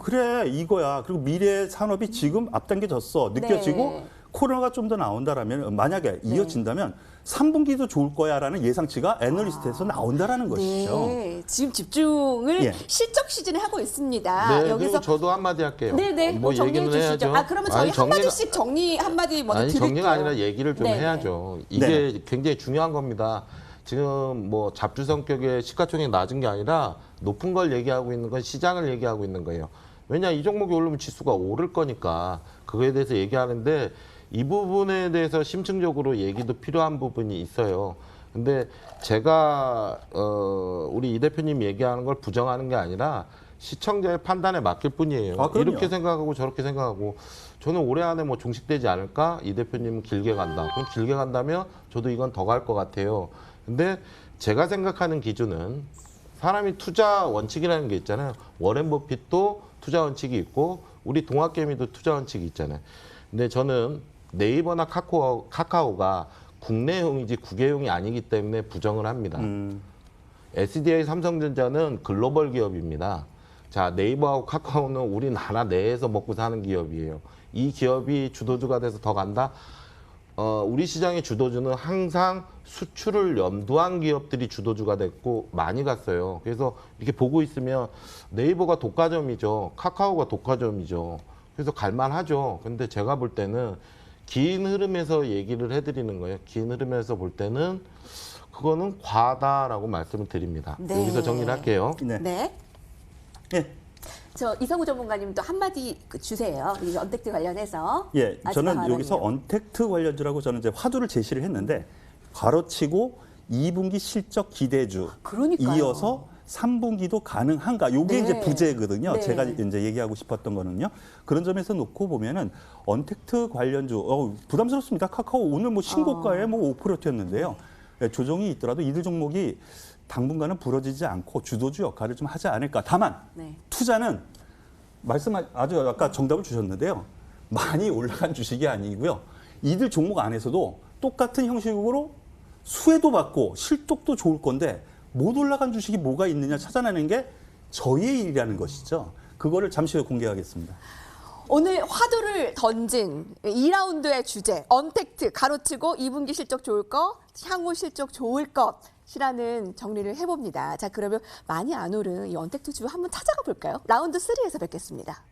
그래, 이거야. 그리고 미래 산업이 지금 앞당겨졌어. 느껴지고 네. 코로나가 좀 더 나온다라면, 만약에 이어진다면 3분기도 좋을 거야라는 예상치가 애널리스트에서 나온다라는 것이죠. 네, 지금 집중을 예. 실적 시즌에 하고 있습니다. 네, 여기서 그리고 저도 한마디 할게요. 네네, 뭐 정리해 얘기는 주시죠. 해야죠. 아, 그러면 저희 아니, 한마디씩 정리 한마디 먼저 아니, 드릴게요. 정리가 아니라 얘기를 좀 네네. 해야죠. 이게 네. 굉장히 중요한 겁니다. 지금 뭐 잡주 성격의 시가총액이 낮은 게 아니라 높은 걸 얘기하고 있는 건 시장을 얘기하고 있는 거예요. 왜냐, 이 종목이 오르면 지수가 오를 거니까 그거에 대해서 얘기하는데 이 부분에 대해서 심층적으로 얘기도 필요한 부분이 있어요. 근데 제가 우리 이 대표님 얘기하는 걸 부정하는 게 아니라 시청자의 판단에 맡길 뿐이에요. 아, 그럼요. 이렇게 생각하고 저렇게 생각하고 저는 올해 안에 뭐 종식되지 않을까? 이 대표님은 길게 간다. 그럼 길게 간다면 저도 이건 더 갈 것 같아요. 근데 제가 생각하는 기준은 사람이 투자 원칙이라는 게 있잖아요. 워렌 버핏도 투자 원칙이 있고 우리 동학개미도 투자 원칙이 있잖아요. 근데 저는 네이버나 카카오가 국내용이지 국외용이 아니기 때문에 부정을 합니다. SDI 삼성전자는 글로벌 기업입니다. 자, 네이버하고 카카오는 우리나라 내에서 먹고 사는 기업이에요. 이 기업이 주도주가 돼서 더 간다? 우리 시장의 주도주는 항상 수출을 염두한 기업들이 주도주가 됐고 많이 갔어요. 그래서 이렇게 보고 있으면 네이버가 독과점이죠. 카카오가 독과점이죠. 그래서 갈만하죠. 근데 제가 볼 때는 긴 흐름에서 얘기를 해드리는 거예요. 긴 흐름에서 볼 때는 그거는 과다라고 말씀을 드립니다. 네. 여기서 정리를 할게요. 네. 네. 예. 저 이성우 전문가님도 한마디 주세요. 이 언택트 관련해서. 예, 저는 마지막 여기서 발언이요. 언택트 관련주라고 저는 이제 화두를 제시를 했는데 괄호치고 2분기 실적 기대주 그러니까요. 이어서 3분기도 가능한가? 요게 네. 이제 부제거든요. 네. 제가 이제 얘기하고 싶었던 거는요. 그런 점에서 놓고 보면은 언택트 관련주 부담스럽습니다. 카카오 오늘 뭐 신고가에 뭐 5%였는데요. 조정이 있더라도 이들 종목이 당분간은 부러지지 않고 주도주 역할을 좀 하지 않을까. 다만 네. 투자는 아주 아까 정답을 주셨는데요. 많이 올라간 주식이 아니고요. 이들 종목 안에서도 똑같은 형식으로 수혜도 받고 실적도 좋을 건데 못 올라간 주식이 뭐가 있느냐 찾아내는 게 저희의 일이라는 것이죠. 그거를 잠시 후에 공개하겠습니다. 오늘 화두를 던진 2라운드의 주제 언택트 가로치고 2분기 실적 좋을 것, 향후 실적 좋을 것이라는 정리를 해봅니다. 자, 그러면 많이 안 오른 이 언택트 주 한번 찾아가 볼까요? 라운드 3에서 뵙겠습니다.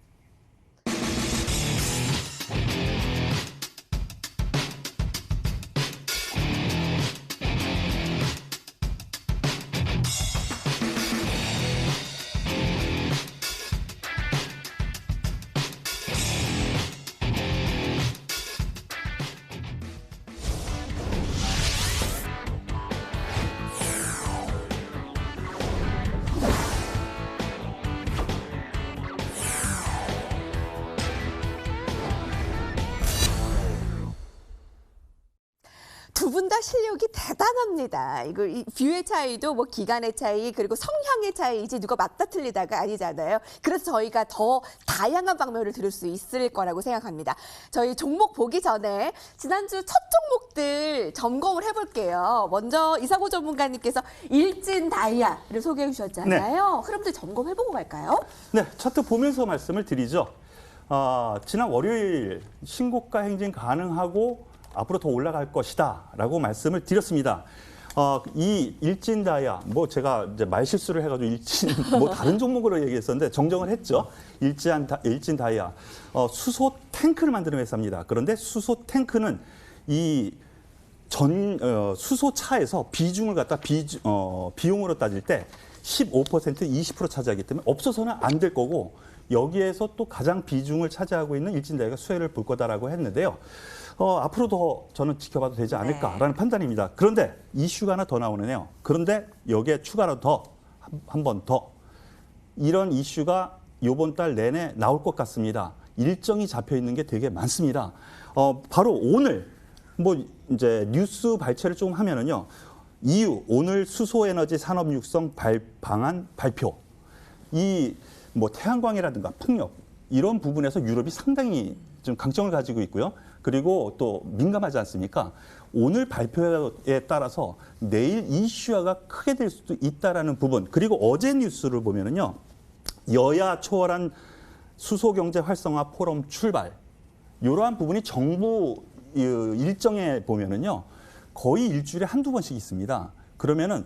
두 분 다 실력이 대단합니다. 이거 이 뷰의 차이도 뭐 기간의 차이 그리고 성향의 차이이지 누가 맞다 틀리다가 아니잖아요. 그래서 저희가 더 다양한 방면을 들을 수 있을 거라고 생각합니다. 저희 종목 보기 전에 지난주 첫 종목들 점검을 해볼게요. 먼저 이상호 전문가님께서 일진 다이아를 소개해 주셨잖아요. 흐름들 점검해보고 갈까요? 네, 차트 보면서 말씀을 드리죠. 지난 월요일 신고가 행진 가능하고 앞으로 더 올라갈 것이다라고 말씀을 드렸습니다. 이 일진 다이아, 뭐 제가 이제 말 실수를 해가지고 일진 뭐 다른 종목으로 얘기했었는데 정정을 했죠. 일진 다이아, 수소 탱크를 만드는 회사입니다. 그런데 수소 탱크는 이 수소차에서 비중을 갖다 비용으로 따질 때 15%, 20% 차지하기 때문에 없어서는 안 될 거고 여기에서 또 가장 비중을 차지하고 있는 일진다이아가 수혜를 볼 거다라고 했는데요. 앞으로 더 저는 지켜봐도 되지 않을까라는 판단입니다. 그런데 이슈가 하나 더 나오네요. 그런데 여기에 추가로 한 번 더 이런 이슈가 이번 달 내내 나올 것 같습니다. 일정이 잡혀 있는 게 되게 많습니다. 바로 오늘 뭐 이제 뉴스 발췌를 좀 하면은요. 오늘 수소에너지 산업 육성 방안 발표. 이 뭐 태양광이라든가 풍력 이런 부분에서 유럽이 상당히 좀 강점을 가지고 있고요. 그리고 또 민감하지 않습니까? 오늘 발표에 따라서 내일 이슈화가 크게 될 수도 있다라는 부분. 그리고 어제 뉴스를 보면은요. 여야 초월한 수소경제 활성화 포럼 출발. 이러한 부분이 정부 일정에 보면은요. 거의 일주일에 한두 번씩 있습니다. 그러면은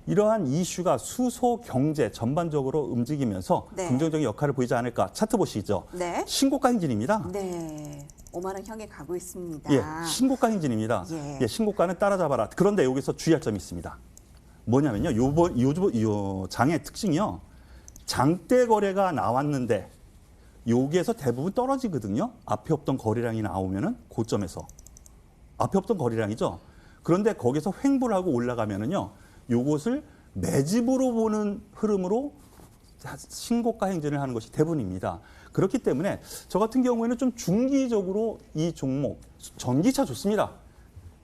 이러한 이슈가 수소 경제 전반적으로 움직이면서 네. 긍정적인 역할을 보이지 않을까. 차트 보시죠. 네. 신고가 행진입니다. 네. 5만 원 향해 가고 있습니다. 예, 신고가 행진입니다. 예. 예, 신고가는 따라잡아라. 그런데 여기서 주의할 점이 있습니다. 뭐냐면요. 요 장의 특징이요. 장대 거래가 나왔는데 여기에서 대부분 떨어지거든요. 앞에 없던 거래량이 나오면은 고점에서. 앞에 없던 거래량이죠. 그런데 거기서 횡보를 하고 올라가면은요. 요것을 매집으로 보는 흐름으로 신고가 행진을 하는 것이 대부분입니다. 그렇기 때문에 저 같은 경우에는 좀 중기적으로 이 종목, 전기차 좋습니다.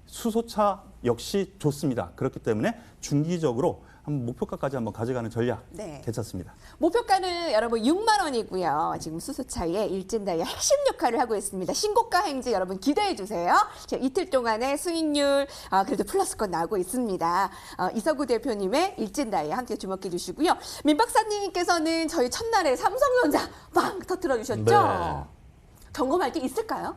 수소차 역시 좋습니다. 그렇기 때문에 중기적으로 한번 목표가까지 한번 가져가는 전략 네. 괜찮습니다. 목표가는 여러분 6만 원이고요. 지금 수소차의 일진다이아 핵심 역할을 하고 있습니다. 신고가 행진 여러분 기대해 주세요. 이틀 동안의 수익률 그래도 플러스권 나오고 있습니다. 이서구 대표님의 일진다이아 함께 주목해 주시고요. 민 박사님께서는 저희 첫날에 삼성전자 빵 터뜨려 주셨죠? 네. 점검할 게 있을까요?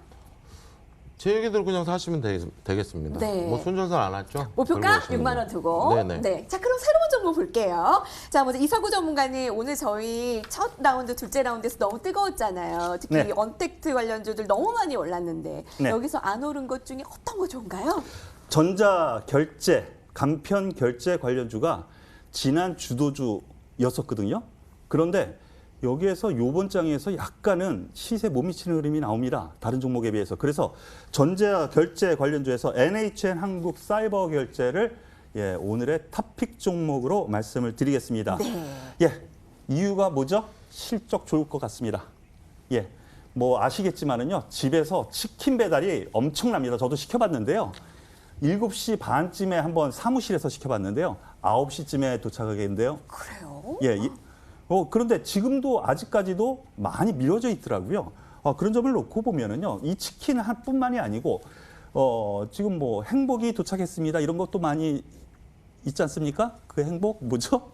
제 얘기대로 그냥 사시면 되겠습니다. 네. 뭐 순전선 안 했죠? 목표가 별거 6만 원 두고. 네네. 네. 자, 그럼 새로운 정보 볼게요. 자, 먼저 이서구 전문가님, 오늘 저희 첫 라운드, 둘째 라운드에서 너무 뜨거웠잖아요. 특히 네. 언택트 관련주들 너무 많이 올랐는데 네. 여기서 안 오른 것 중에 어떤 거 좋은가요? 전자 결제, 간편 결제 관련주가 지난 주도주였었거든요. 그런데 여기에서 요번 장에서 약간은 시세 못 미치는 흐름이 나옵니다. 다른 종목에 비해서. 그래서 전자 결제 관련주에서 NHN 한국 사이버 결제를 예, 오늘의 탑픽 종목으로 말씀을 드리겠습니다. 네. 예, 이유가 뭐죠? 실적 좋을 것 같습니다. 예, 뭐 아시겠지만은요, 집에서 치킨 배달이 엄청납니다. 저도 시켜봤는데요. 7시 반쯤에 한번 사무실에서 시켜봤는데요. 9시쯤에 도착하겠는데요. 그래요? 예, 그런데 지금도 아직까지도 많이 미뤄져 있더라고요. 그런 점을 놓고 보면은요, 이 치킨 뿐만이 아니고, 지금 뭐 행복이 도착했습니다. 이런 것도 많이 있지 않습니까? 그 행복 뭐죠?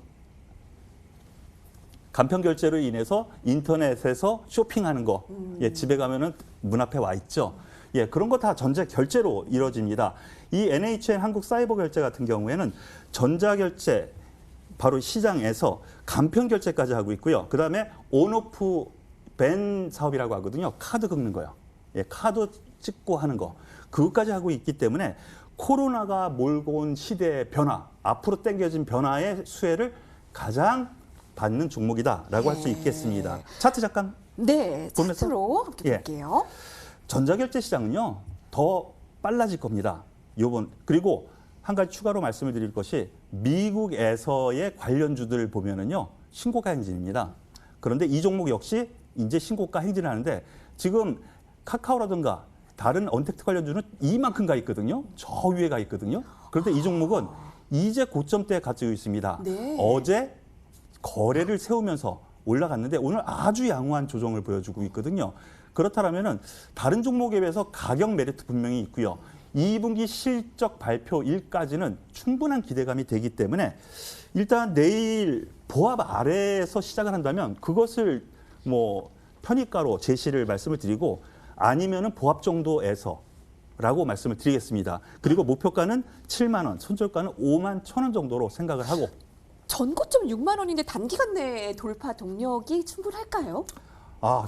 간편 결제로 인해서 인터넷에서 쇼핑하는 거, 예, 집에 가면은 문 앞에 와 있죠. 예, 그런 거 다 전자 결제로 이루어집니다. 이 NHN 한국 사이버 결제 같은 경우에는 전자 결제 바로 시장에서 간편 결제까지 하고 있고요. 그다음에 온오프 밴 사업이라고 하거든요. 카드 긁는 거요. 예, 카드 찍고 하는 거. 그것까지 하고 있기 때문에 코로나가 몰고 온 시대의 변화, 앞으로 당겨진 변화의 수혜를 가장 받는 종목이다라고 할 수 있겠습니다. 차트 잠깐. 네, 보면서? 차트로 함께 예. 볼게요. 전자결제 시장은요, 더 빨라질 겁니다. 그리고 한 가지 추가로 말씀을 드릴 것이 미국에서의 관련주들 보면은요, 신고가 행진입니다. 그런데 이 종목 역시 이제 신고가 행진을 하는데 지금 카카오라든가 다른 언택트 관련주는 이만큼 가 있거든요. 저 위에 가 있거든요. 그런데 이 종목은 이제 고점대에 가지고 있습니다. 네. 어제 거래를 세우면서 올라갔는데 오늘 아주 양호한 조정을 보여주고 있거든요. 그렇다면은 다른 종목에 비해서 가격 메리트 분명히 있고요. 2분기 실적 발표일까지는 충분한 기대감이 되기 때문에 일단 내일 보합 아래에서 시작을 한다면 그것을 뭐 편입가로 제시를 말씀을 드리고 아니면은 보합 정도에서라고 말씀을 드리겠습니다. 그리고 목표가는 7만 원, 손절가는 5만 1,000원 정도로 생각을 하고 전고점 6만 원인데 단기간 내에 돌파 동력이 충분할까요?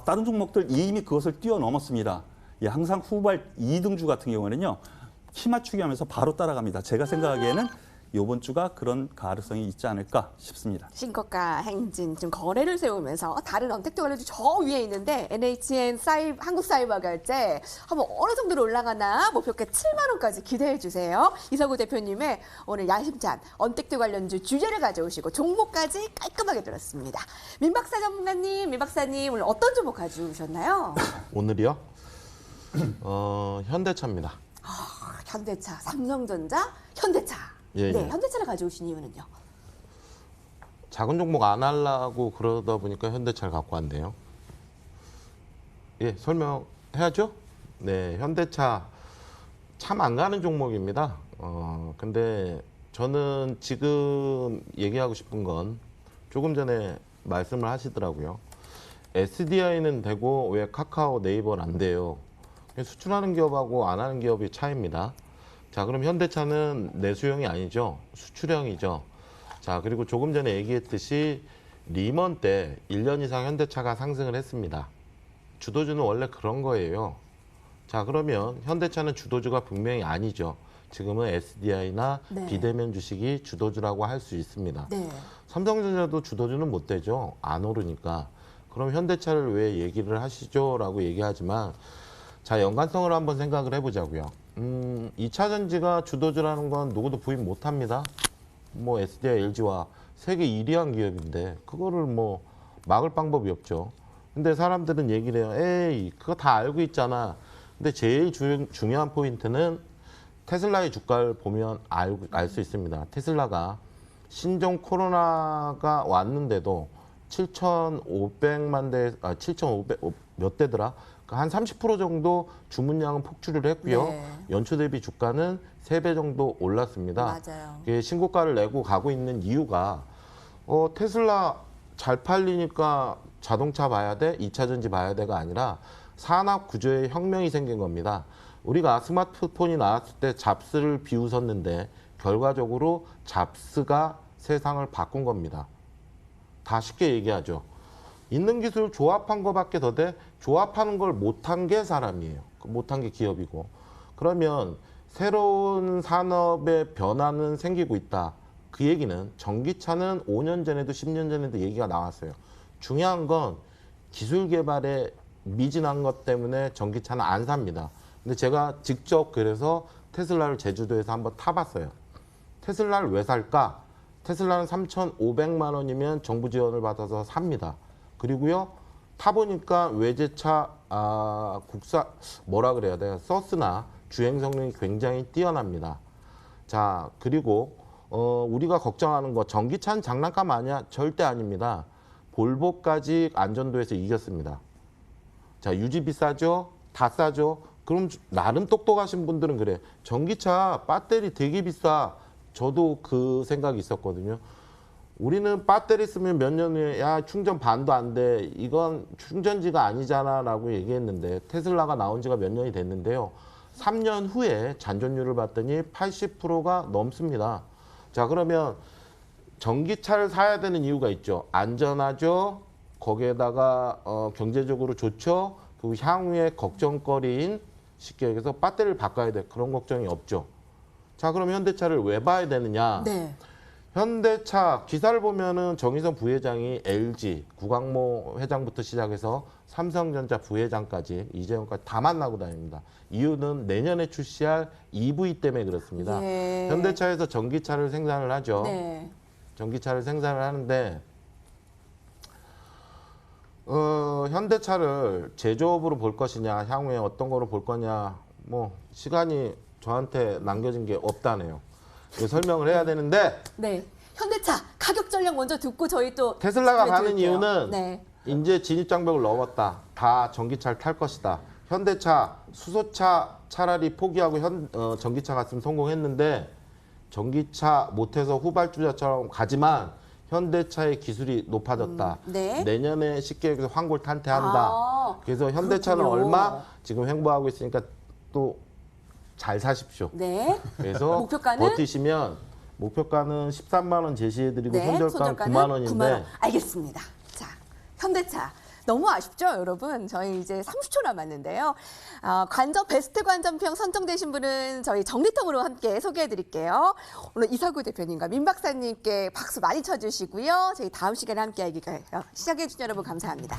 다른 종목들 이미 그것을 뛰어넘었습니다. 예, 항상 후발 2등주 같은 경우는요. 키 맞추기 하면서 바로 따라갑니다. 제가 생각하기에는 이번 주가 그런 가능성이 있지 않을까 싶습니다. 신고가 행진 좀 거래를 세우면서 다른 언택트 관련주 저 위에 있는데 NHN 한국 사이버 결제 한번 어느 정도로 올라가나 목표가 7만 원까지 기대해 주세요. 이서구 대표님의 오늘 야심찬 언택트 관련주 주제를 가져오시고 종목까지 깔끔하게 들었습니다. 민박사 전문가님, 민박사님 오늘 어떤 종목 가져오셨나요? 오늘이요? 현대차입니다. 현대차, 삼성전자, 현대차. 예, 네, 예. 현대차를 가져오신 이유는요? 작은 종목 안 하려고 그러다 보니까 현대차를 갖고 왔네요. 예, 설명해야죠. 네, 현대차 참 안 가는 종목입니다. 근데 저는 지금 얘기하고 싶은 건 조금 전에 말씀을 하시더라고요. SDI는 되고 왜 카카오, 네이버는 안 돼요? 수출하는 기업하고 안 하는 기업의 차이입니다. 자, 그럼 현대차는 내수형이 아니죠. 수출형이죠. 자, 그리고 조금 전에 얘기했듯이 리먼 때 1년 이상 현대차가 상승을 했습니다. 주도주는 원래 그런 거예요. 자, 그러면 현대차는 주도주가 분명히 아니죠. 지금은 SDI나 네. 비대면 주식이 주도주라고 할 수 있습니다. 네. 삼성전자도 주도주는 못 되죠. 안 오르니까. 그럼 현대차를 왜 얘기를 하시죠? 라고 얘기하지만 자, 연관성을 한번 생각을 해보자고요. 2차 전지가 주도주라는 건 누구도 부인 못합니다. 뭐 SDI, LG와 세계 1위한 기업인데 그거를 뭐 막을 방법이 없죠. 근데 사람들은 얘기를 해요. 에이, 그거 다 알고 있잖아. 근데 제일 중요한 포인트는 테슬라의 주가를 보면 알 수 있습니다. 테슬라가 신종 코로나가 왔는데도 7,500만 대, 7,500 몇 대더라? 한 30% 정도 주문량은 폭주를 했고요. 네. 연초 대비 주가는 3배 정도 올랐습니다. 맞아요. 이게 신고가를 내고 가고 있는 이유가 테슬라 잘 팔리니까 자동차 봐야 돼, 2차 전지 봐야 돼가 아니라 산업 구조에 혁명이 생긴 겁니다. 우리가 스마트폰이 나왔을 때 잡스를 비웃었는데 결과적으로 잡스가 세상을 바꾼 겁니다. 다 쉽게 얘기하죠. 있는 기술을 조합한 거밖에 더 돼. 조합하는 걸 못한 게 사람이에요. 못한 게 기업이고. 그러면 새로운 산업의 변화는 생기고 있다. 그 얘기는 전기차는 5년 전에도 10년 전에도 얘기가 나왔어요. 중요한 건 기술 개발에 미진한 것 때문에 전기차는 안 삽니다. 근데 제가 직접 그래서 테슬라를 제주도에서 한번 타봤어요. 테슬라를 왜 살까? 테슬라는 3,500만 원이면 정부 지원을 받아서 삽니다. 그리고요, 타보니까 외제차, 국산, 뭐라 그래야 돼요? 서스나 주행 성능이 굉장히 뛰어납니다. 자, 그리고, 우리가 걱정하는 거, 전기차는 장난감 아니야? 절대 아닙니다. 볼보까지 안전도에서 이겼습니다. 자, 유지 비싸죠? 다 싸죠? 그럼 나름 똑똑하신 분들은 그래. 전기차 배터리 되게 비싸. 저도 그 생각이 있었거든요. 우리는 배터리 쓰면 몇 년 후에 야 충전 반도 안 돼. 이건 충전지가 아니잖아 라고 얘기했는데 테슬라가 나온 지가 몇 년이 됐는데요. 3년 후에 잔존율을 봤더니 80%가 넘습니다. 자, 그러면 전기차를 사야 되는 이유가 있죠. 안전하죠. 거기에다가 경제적으로 좋죠. 그리고 향후에 걱정거리인 쉽게 얘기해서 배터리를 바꿔야 돼. 그런 걱정이 없죠. 자, 그럼 현대차를 왜 봐야 되느냐? 네. 현대차 기사를 보면은 정의선 부회장이 LG, 구광모 회장부터 시작해서 삼성전자 부회장까지 이재용까지 다 만나고 다닙니다. 이유는 내년에 출시할 EV 때문에 그렇습니다. 예. 현대차에서 전기차를 생산을 하죠. 네. 전기차를 생산을 하는데 현대차를 제조업으로 볼 것이냐, 향후에 어떤 거로 볼 거냐, 뭐 시간이 저한테 남겨진 게 없다네요. 설명을 해야 되는데 네. 현대차 가격 전략 먼저 듣고 저희 또 테슬라가 말씀해 가는 드릴게요. 이유는 네. 이제 진입장벽을 넘었다. 다 전기차를 탈 것이다. 현대차, 수소차 차라리 포기하고 전기차 갔으면 성공했는데 전기차 못해서 후발주자처럼 가지만 현대차의 기술이 높아졌다. 네. 내년에 쉽게 얘기해서 환골탄퇴한다. 아, 그래서 현대차는 그렇군요. 얼마 지금 횡보하고 있으니까 또 잘 사십시오. 네. 그래서 목표가는? 버티시면 목표가는 13만 원 제시해드리고 네. 손절가는 9만 원인데 9만 원. 알겠습니다. 자, 현대차. 너무 아쉽죠, 여러분? 저희 이제 30초 남았는데요. 베스트 관전평 선정되신 분은 저희 정리통으로 함께 소개해 드릴게요. 오늘 이사구 대표님과 민 박사님께 박수 많이 쳐주시고요. 저희 다음 시간에 함께 하기가 시작해 주신 여러분 감사합니다.